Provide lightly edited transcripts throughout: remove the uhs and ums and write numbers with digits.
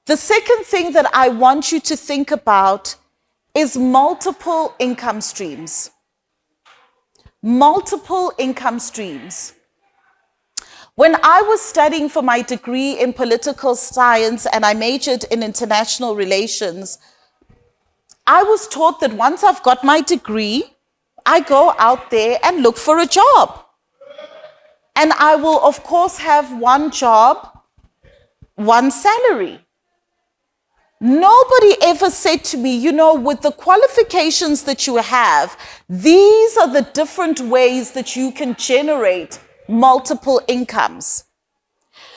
The second thing that I want you to think about is multiple income streams. Multiple income streams. When I was studying for my degree in political science and I majored in international relations, I was taught that once I've got my degree, I go out there and look for a job. And I will, of course, have one job, one salary. Nobody ever said to me, you know, with the qualifications that you have, these are the different ways that you can generate multiple incomes.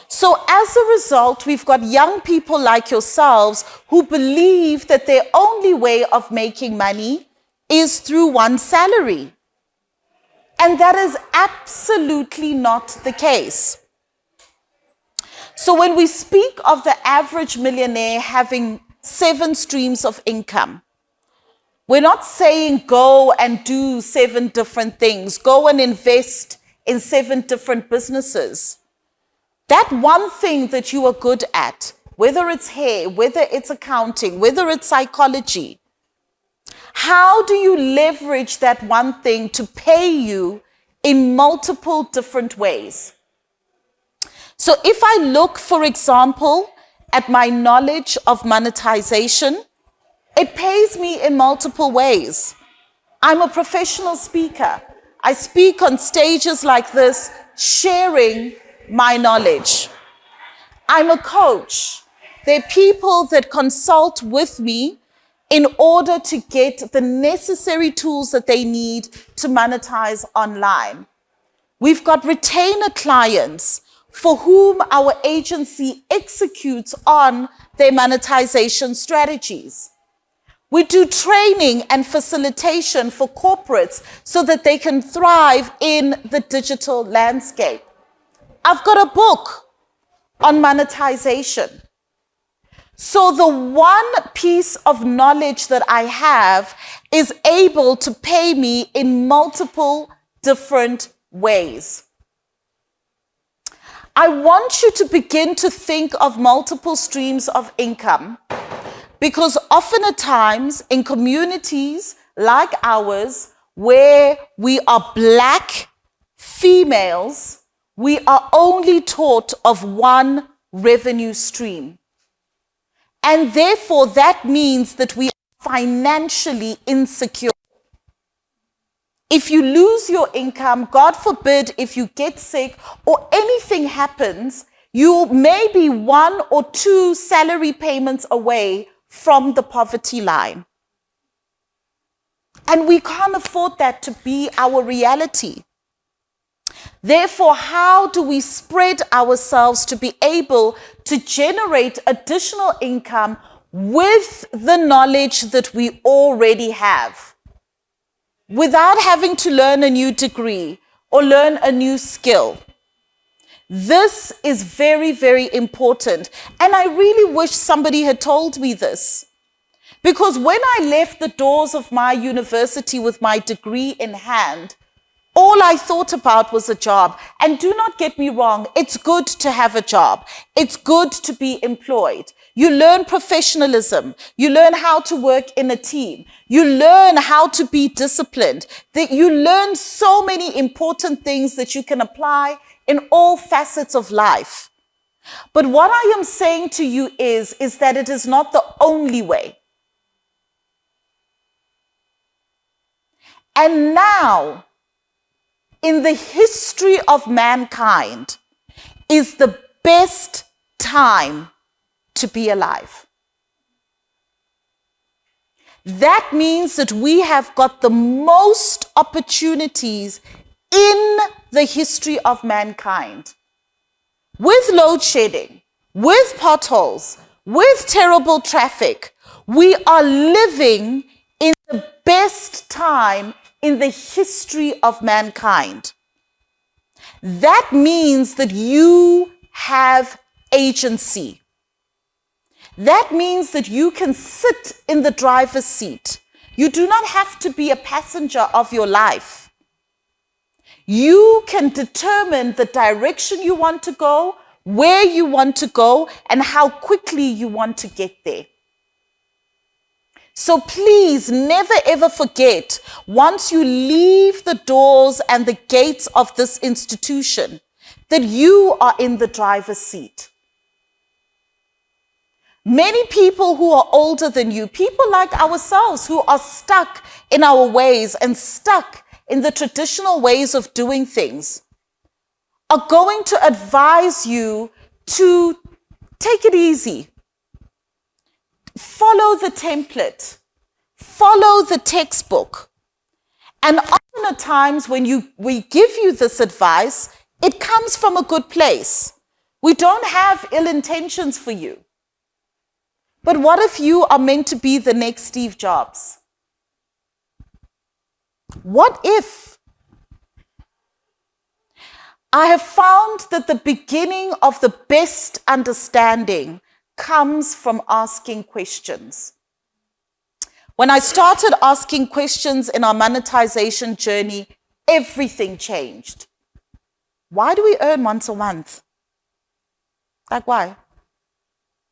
So as a result, we've got young people like yourselves who believe that their only way of making money is through one salary. And that is absolutely not the case. So when we speak of the average millionaire having 7 streams of income, we're not saying go and do 7 different things, go and invest in 7 different businesses. That one thing that you are good at, whether it's hair, whether it's accounting, whether it's psychology, how do you leverage that one thing to pay you in multiple different ways? So if I look, for example, at my knowledge of monetization, it pays me in multiple ways. I'm a professional speaker. I speak on stages like this, sharing my knowledge. I'm a coach. There are people that consult with me in order to get the necessary tools that they need to monetize online. We've got retainer clients for whom our agency executes on their monetization strategies. We do training and facilitation for corporates so that they can thrive in the digital landscape. I've got a book on monetization. So the one piece of knowledge that I have is able to pay me in multiple different ways. I want you to begin to think of multiple streams of income, because often at times in communities like ours, where we are Black females, we are only taught of one revenue stream. And therefore, that means that we are financially insecure. If you lose your income, God forbid, if you get sick or anything happens, you may be 1 or 2 salary payments away from the poverty line. And we can't afford that to be our reality. Therefore, how do we spread ourselves to be able to generate additional income with the knowledge that we already have, without having to learn a new degree or learn a new skill? This is very, very important. And I really wish somebody had told me this. Because when I left the doors of my university with my degree in hand, all I thought about was a job. And do not get me wrong, it's good to have a job. It's good to be employed. You learn professionalism. You learn how to work in a team. You learn how to be disciplined. You learn so many important things that you can apply in all facets of life. But what I am saying to you is that it is not the only way. And now, in the history of mankind, is the best time to be alive. That means that we have got the most opportunities in the history of mankind. With load shedding, with potholes, with terrible traffic, we are living in the best time in the history of mankind. That means that you have agency. That means that you can sit in the driver's seat. You do not have to be a passenger of your life. You can determine the direction you want to go, where you want to go, and how quickly you want to get there. So please never ever forget, once you leave the doors and the gates of this institution, that you are in the driver's seat. Many people who are older than you, people like ourselves who are stuck in our ways and stuck in the traditional ways of doing things, are going to advise you to take it easy. Follow the template. Follow the textbook. And often at times when we give you this advice, it comes from a good place. We don't have ill intentions for you. But what if you are meant to be the next Steve Jobs? What if? I have found that the beginning of the best understanding comes from asking questions. When I started asking questions in our monetization journey, everything changed. Why do we earn once a month? Like why?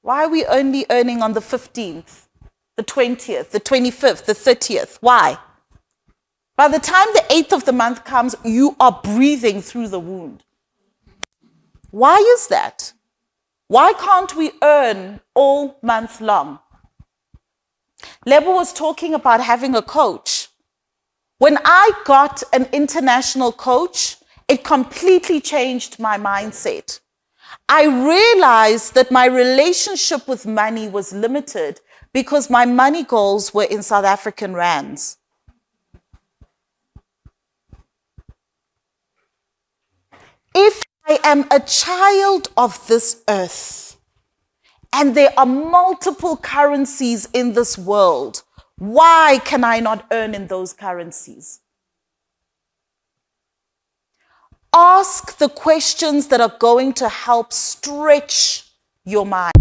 Why are we only earning on the 15th, the 20th, the 25th, the 30th? Why? By the time the 8th of the month comes, you are breathing through the wound. Why is that? Why can't we earn all month long? Lebo was talking about having a coach. When I got an international coach, it completely changed my mindset. I realized that my relationship with money was limited because my money goals were in South African rands. If I am a child of this earth and there are multiple currencies in this world, why can I not earn in those currencies? Ask the questions that are going to help stretch your mind.